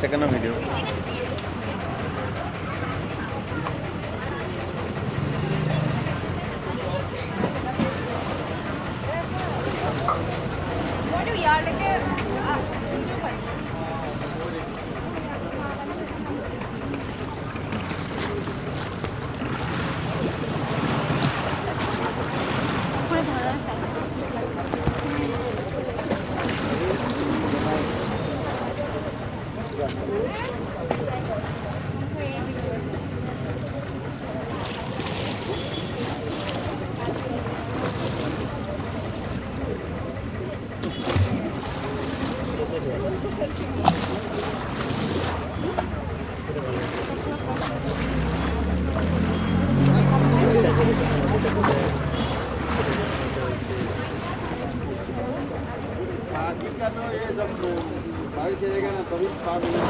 সেকেন্ডৰ video'. মইতো ইয়ালৈকে video' পাইছোঁ। ये जब बारिश गिरेगा ना तभी 5 मिनट